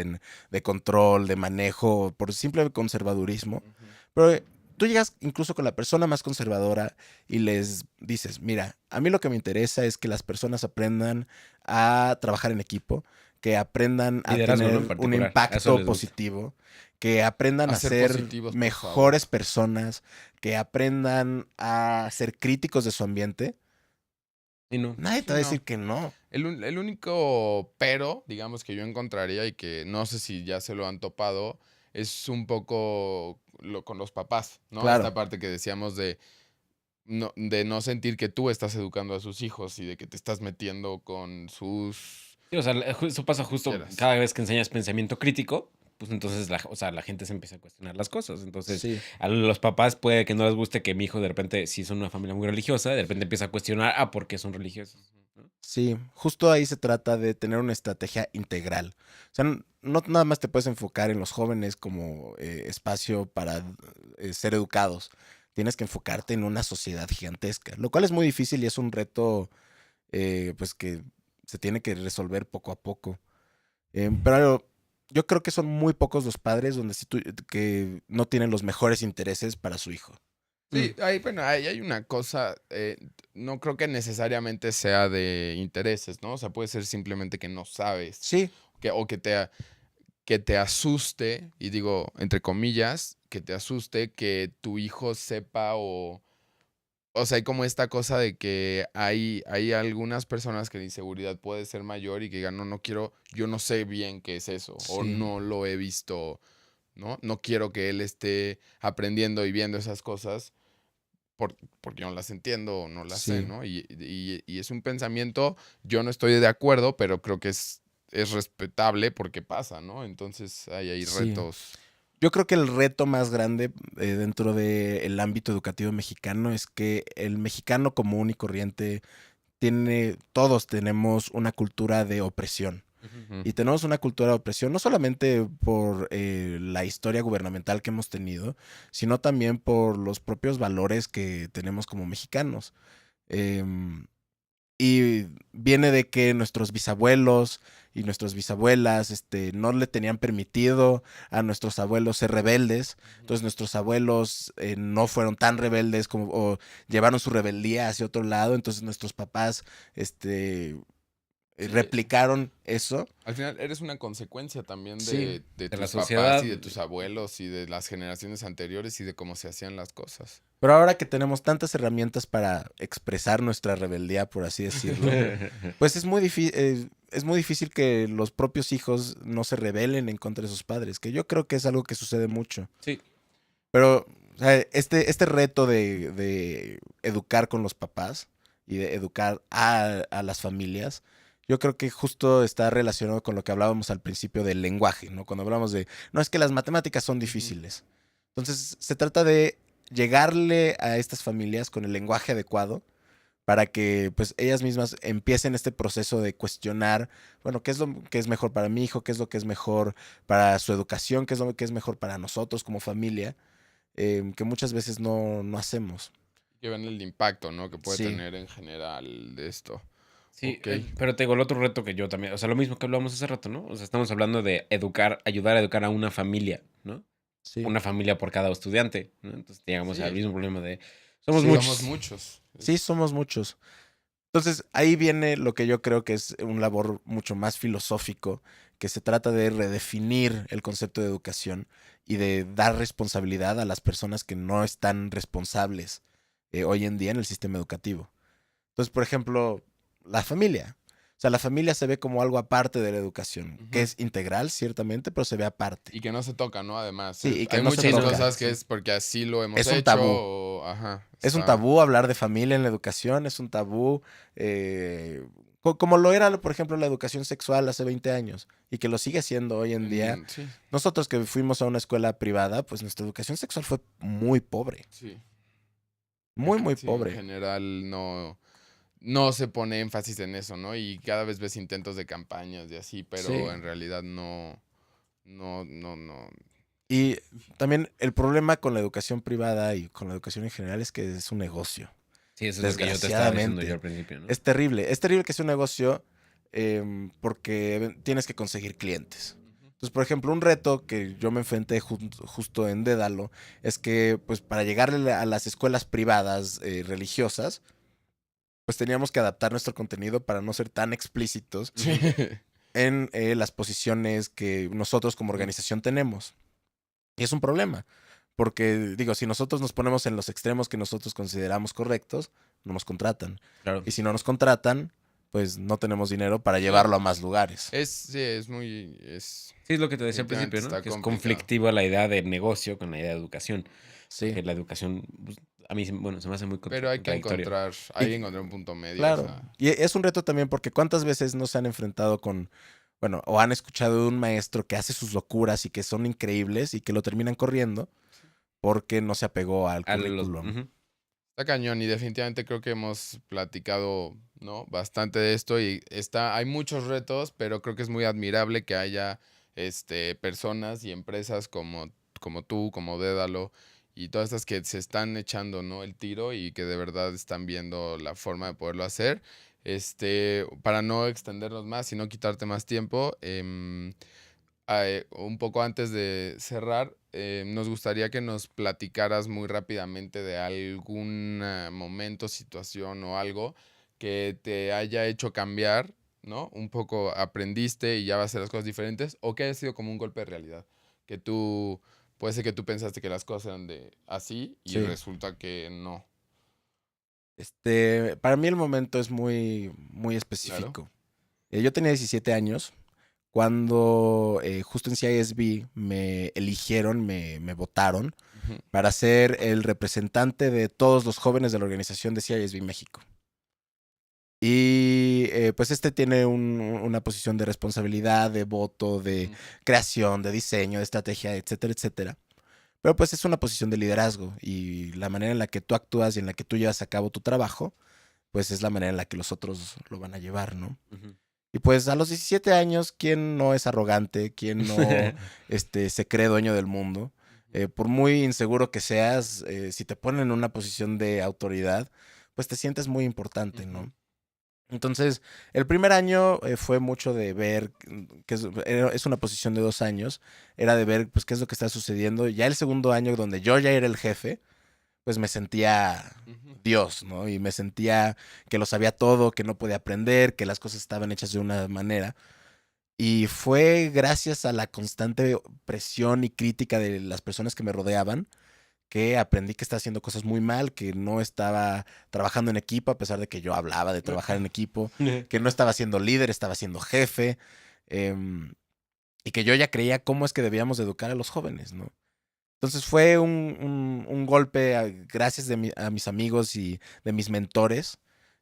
de control, de manejo, por simple conservadurismo. Pero tú llegas incluso con la persona más conservadora y les dices, mira, a mí lo que me interesa es que las personas aprendan a trabajar en equipo, que aprendan a Liderazgo, ¿no? En tener un particular. A eso impacto les gusta. positivo, que aprendan A a ser ser positivos, por mejores favor. personas, que aprendan a ser críticos de su ambiente. Y no. Nadie te Sí, va a no. decir que no. El único pero, digamos, que yo encontraría y que no sé si ya se lo han topado, es un poco con los papás, ¿no? Claro. Esta parte que decíamos de no sentir que tú estás educando a sus hijos y de que te estás metiendo con sus... Sí, o sea, eso pasa justo quieras. cada vez que enseñas pensamiento crítico, pues entonces o sea, la gente se empieza a cuestionar las cosas. Entonces, Sí. a los papás puede que no les guste que mi hijo de repente, si son una familia muy religiosa, de repente empieza a cuestionar, ¿por qué son religiosos? ¿No? Sí, justo ahí se trata de tener una estrategia integral. O sea, no nada más te puedes enfocar en los jóvenes como espacio para ser educados. Tienes que enfocarte en una sociedad gigantesca, lo cual es muy difícil y es un reto pues que se tiene que resolver poco a poco. Pero yo creo que son muy pocos los padres donde que no tienen los mejores intereses para su hijo. Sí, bueno, ahí hay una cosa, no creo que necesariamente sea de intereses, ¿no? O sea, puede ser simplemente que no sabes, Sí, o que te asuste, y digo, entre comillas, que te asuste que tu hijo sepa o sea, hay como esta cosa de que hay algunas personas que la inseguridad puede ser mayor y que digan, no, no quiero, yo no sé bien qué es eso, o sí, no lo he visto, ¿no? No quiero que él esté aprendiendo y viendo esas cosas porque yo no las entiendo o no las sé, sí. ¿no? Y es un pensamiento, yo no estoy de acuerdo, pero creo que es respetable porque pasa, ¿no? Entonces hay Sí. retos. Yo creo que el reto más grande dentro del ámbito educativo mexicano es que el mexicano común y corriente todos tenemos una cultura de opresión. Ujú. Y tenemos una cultura de opresión no solamente por la historia gubernamental que hemos tenido, sino también por los propios valores que tenemos como mexicanos. Em, Y viene de que nuestros bisabuelos y nuestras bisabuelas no le tenían permitido a nuestros abuelos ser rebeldes. Entonces nuestros abuelos no fueron tan rebeldes como o llevaron su rebeldía hacia otro lado. Entonces nuestros papás Sí, replicaron eso. al final eres una consecuencia también Sí, de De la tus papás sociedad. y de tus abuelos y de las generaciones anteriores y de cómo se hacían las cosas. pero ahora que tenemos tantas herramientas para expresar nuestra rebeldía, por así decirlo, pues es muy difícil que los propios hijos no se rebelen en contra de sus padres, que yo creo que es algo que sucede mucho. Sí. Pero o sea, este reto de educar con los papás y de educar a las familias, yo creo que justo está relacionado con lo que hablábamos al principio del lenguaje, ¿no? Cuando hablamos de, no, es que las matemáticas son Ujú. difíciles. Entonces, se trata de llegarle a estas familias con el lenguaje adecuado para que pues ellas mismas empiecen este proceso de cuestionar, bueno, qué es lo que es mejor para mi hijo, qué es lo que es mejor para su educación, qué es lo que es mejor para nosotros como familia, que muchas veces no hacemos. Que ven el impacto, ¿no? Que puede Sí, tener en general de esto. Sí, Ok. pero te digo, el otro reto que yo también, o sea, lo mismo que hablamos hace rato, ¿no? O sea, estamos hablando de educar, ayudar a educar a una familia, ¿no? sí, Una familia por cada estudiante, ¿no? Entonces llegamos al Sí, mismo problema de, somos sí, somos muchos. muchos. sí, somos muchos. Entonces ahí viene lo que yo creo que es un labor mucho más filosófico, que se trata de redefinir el concepto de educación y de dar responsabilidad a las personas que no están responsables hoy en día en el sistema educativo. Entonces, por ejemplo, la familia. O sea, la familia se ve como algo aparte de la educación, Ujú. que es integral, ciertamente, pero se ve aparte. Y que no se toca, ¿no? Además, Sí, y que hay no se muchas toca. cosas que es porque así lo hemos Es un hecho. tabú. Ajá, Es un está. tabú hablar de familia en la educación, es un tabú, eh, como lo era, por ejemplo, la educación sexual hace 20 años y que lo sigue siendo hoy en día. Sí, Nosotros que fuimos a una escuela privada, pues nuestra educación sexual fue muy pobre, sí. muy, muy Sí, en pobre. general no se pone énfasis en eso, ¿no? Y cada vez ves intentos de campañas y así, Sí. pero en realidad no. Y también el problema con la educación privada y con la educación en general es que es un negocio. Sí, eso es lo que yo te estaba diciendo yo al principio, ¿no? Es terrible que sea un negocio porque tienes que conseguir clientes. Entonces, por ejemplo, un reto que yo me enfrenté justo en Dédalo es que, pues, para llegarle a las escuelas privadas religiosas, pues teníamos que adaptar nuestro contenido para no ser tan explícitos en las posiciones que nosotros como organización tenemos. Y es un problema, porque digo, si nosotros nos ponemos en los extremos que nosotros consideramos correctos, no nos contratan. Claro. Y si no nos contratan, pues no tenemos dinero para llevarlo a más lugares. Sí, es muy. Sí, es lo que te decía al principio, ¿no? Está Que es complicado. conflictiva la idea de negocio con la idea de educación. Sí, Que la educación, pues, a mí, bueno, se me hace muy Pero hay que contradictoria. encontrar un punto medio. claro. O sea, Y es un reto también porque cuántas veces no se han enfrentado con, bueno, o han escuchado de un maestro que hace sus locuras y que son increíbles y que lo terminan corriendo porque no se apegó al currículum. Ujú. está cañón y definitivamente creo que hemos platicado, ¿no? Bastante de esto y hay muchos retos, pero creo que es muy admirable que haya personas y empresas como tú, como Dédalo y todas estas que se están echando, ¿no? El tiro y que de verdad están viendo la forma de poderlo hacer. Para no extendernos más y no quitarte más tiempo, un poco antes de cerrar, nos gustaría que nos platicaras muy rápidamente de algún momento, situación o algo que te haya hecho cambiar, ¿no? Un poco aprendiste y ya vas a hacer las cosas diferentes, o que haya sido como un golpe de realidad, que puede ser que tú pensaste que las cosas eran de así y Sí. resulta que no. Para mí el momento es muy, muy específico. Yo tenía 17 años cuando justo en CISB me eligieron, me votaron Ujú. para ser el representante de todos los jóvenes de la organización de CISB México. Y pues tiene una posición de responsabilidad, de voto, de Ujú. creación, de diseño, de estrategia, etcétera, etcétera. Pero pues es una posición de liderazgo y la manera en la que tú actúas y en la que tú llevas a cabo tu trabajo, pues es la manera en la que los otros lo van a llevar, ¿no? Ujú. Y pues a los 17 años, ¿quién no es arrogante? ¿Quién no se cree dueño del mundo? Por muy inseguro que seas, si te ponen en una posición de autoridad, pues te sientes muy importante, Ujú. ¿no? Entonces, el primer año fue mucho de ver, que es una posición de 2 años, era de ver pues qué es lo que está sucediendo. Ya el segundo año, donde yo ya era el jefe, pues me sentía Ujú. Dios, ¿no? Y me sentía que lo sabía todo, que no podía aprender, que las cosas estaban hechas de una manera. Y fue gracias a la constante presión y crítica de las personas que me rodeaban que aprendí que estaba haciendo cosas muy mal, que no estaba trabajando en equipo, a pesar de que yo hablaba de trabajar en equipo, que no estaba siendo líder, estaba siendo jefe, y que yo ya creía cómo es que debíamos de educar a los jóvenes, ¿no? Entonces fue un golpe gracias a mis amigos y de mis mentores,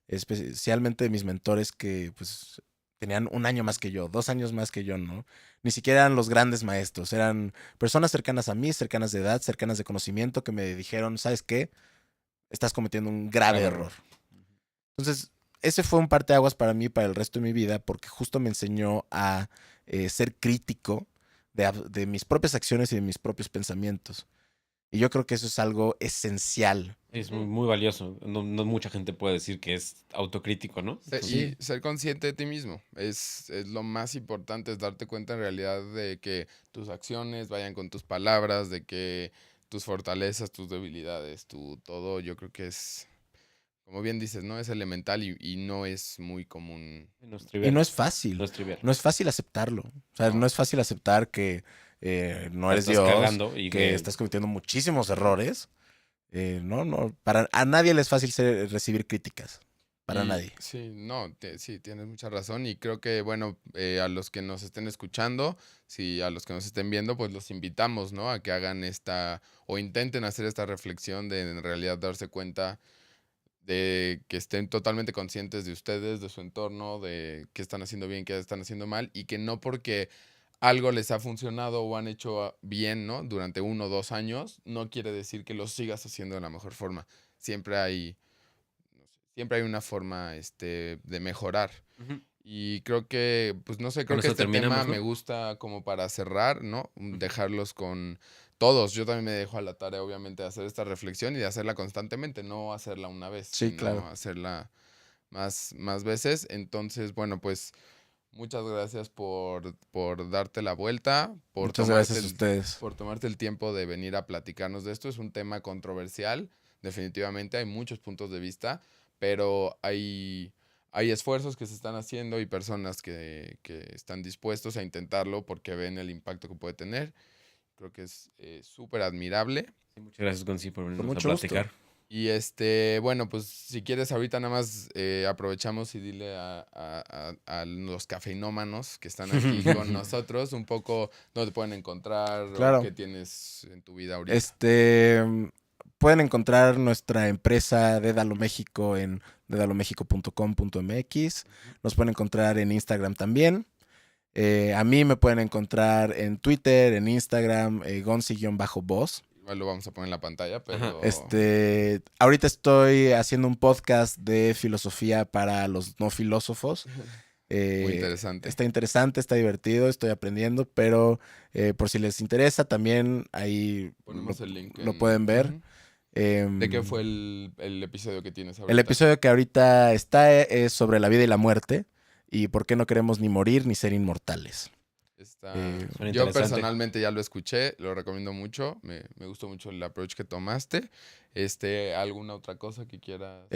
especialmente de mis mentores que pues tenían un año más que yo, 2 años más que yo, ¿no? Ni siquiera eran los grandes maestros, eran personas cercanas a mí, cercanas de edad, cercanas de conocimiento, que me dijeron, ¿sabes qué? Estás cometiendo un grave error. Entonces, ese fue un parteaguas para mí, para el resto de mi vida, porque justo me enseñó a ser crítico de mis propias acciones y de mis propios pensamientos. Y yo creo que eso es algo esencial. Es muy, muy valioso. No, no mucha gente puede decir que es autocrítico, ¿no? Y ser consciente de ti mismo es lo más importante, es darte cuenta en realidad de que tus acciones vayan con tus palabras, de que tus fortalezas, tus debilidades, todo, yo creo que es, como bien dices, ¿no? Es elemental y no es muy común. No es Y trivial. no es No fácil. es trivial. No es fácil aceptarlo. O sea, No. no es fácil aceptar que no La eres estás Dios, cagando y que que estás cometiendo muchísimos errores. No, a nadie le es fácil recibir críticas. para nadie. Sí, no, sí, tienes mucha razón y creo que, bueno, a los que nos estén escuchando, a los que nos estén viendo, pues los invitamos, ¿no? A que hagan o intenten hacer esta reflexión de en realidad darse cuenta de que estén totalmente conscientes de ustedes, de su entorno, de qué están haciendo bien, qué están haciendo mal, y que no porque algo les ha funcionado o han hecho bien, ¿no? Durante 1 o 2 años, no quiere decir que lo sigas haciendo de la mejor forma. Siempre hay, no sé, siempre hay una forma de mejorar. Ujú. Y creo que, pues no sé, Con creo que eso este tema terminamos, ¿no? me gusta como para cerrar, ¿no? Dejarlos con todos. Yo también me dejo a la tarea, obviamente, de hacer esta reflexión y de hacerla constantemente, no hacerla una vez, Sí, sino claro. hacerla más veces. Entonces, bueno, pues muchas gracias por darte la vuelta, Muchas gracias a ustedes. por tomarte el tiempo de venir a platicarnos de esto. Es un tema controversial, definitivamente, hay muchos puntos de vista, pero hay esfuerzos que se están haciendo y personas que están dispuestos a intentarlo porque ven el impacto que puede tener. Creo que es súper admirable. Sí, muchas gracias, Gonzi, por venirnos a mucho gusto. platicar. Y bueno, pues si quieres ahorita nada más aprovechamos y dile a los cafeinómanos que están aquí con nosotros un poco dónde te pueden encontrar Claro. o qué tienes en tu vida ahorita. Pueden encontrar nuestra empresa Dédalo México en dedalomexico.com.mx. Nos pueden encontrar en Instagram también. A mí me pueden encontrar en Twitter, en Instagram, gonzi-voz. Igual lo vamos a poner en la pantalla, pero... Ajá. Ahorita estoy haciendo un podcast de filosofía para los no filósofos. Muy interesante. Está interesante, está divertido, estoy aprendiendo, pero por si les interesa, también ahí ponemos el link lo pueden ver. Uh-huh. ¿De qué fue el episodio que tienes ahorita? El episodio que ahorita está es sobre la vida y la muerte y por qué no queremos ni morir ni ser inmortales. Yo personalmente ya lo escuché, lo recomiendo mucho, me gustó mucho el approach que tomaste. ¿Alguna otra cosa que quieras?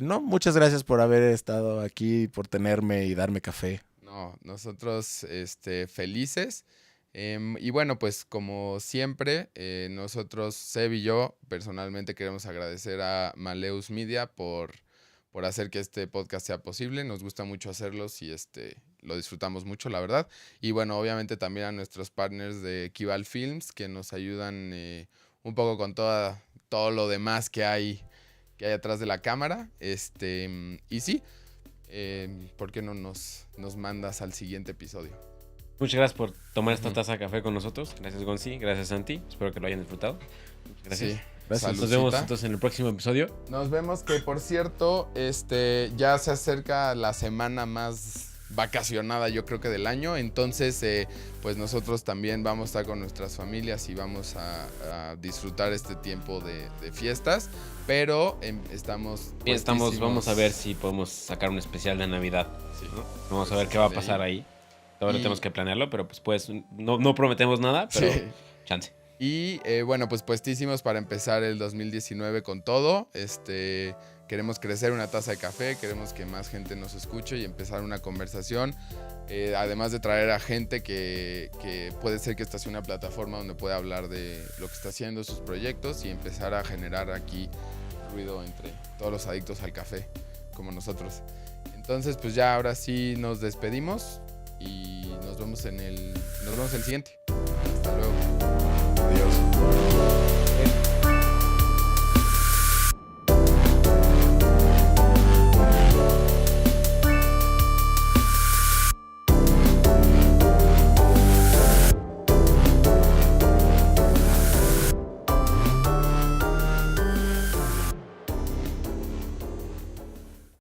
No, muchas gracias por haber estado aquí, por tenerme y darme café. No, nosotros felices. Y bueno, pues como siempre, nosotros, Seb y yo, personalmente queremos agradecer a Maleus Media por hacer que este podcast sea posible. Nos gusta mucho hacerlos y lo disfrutamos mucho, la verdad. Y bueno, obviamente también a nuestros partners de Kival Films que nos ayudan un poco con todo lo demás que hay atrás de la cámara. Y sí, ¿por qué no nos mandas al siguiente episodio? Muchas gracias por tomar esta taza de café con nosotros. Gracias, Gonzi. Gracias, Santi. Espero que lo hayan disfrutado. Muchas gracias. Sí, gracias. Nos vemos entonces en el próximo episodio. Nos vemos, que por cierto, ya se acerca la semana más vacacionada, yo creo que del año. Entonces, pues nosotros también vamos a estar con nuestras familias y vamos a disfrutar este tiempo de fiestas. Pero vamos a ver si podemos sacar un especial de Navidad. Sí. ¿No? Vamos a ver qué va a pasar ahí. Todavía tenemos que planearlo, pero pues no prometemos nada, pero sí. Chance. Y bueno, pues puestísimos para empezar el 2019 con todo. Queremos crecer una taza de café, queremos que más gente nos escuche y empezar una conversación. Además de traer a gente que puede ser que esta sea una plataforma donde pueda hablar de lo que está haciendo, sus proyectos y empezar a generar aquí ruido entre todos los adictos al café, como nosotros. Entonces, pues ya ahora sí nos despedimos y nos vemos en el siguiente. Hasta luego.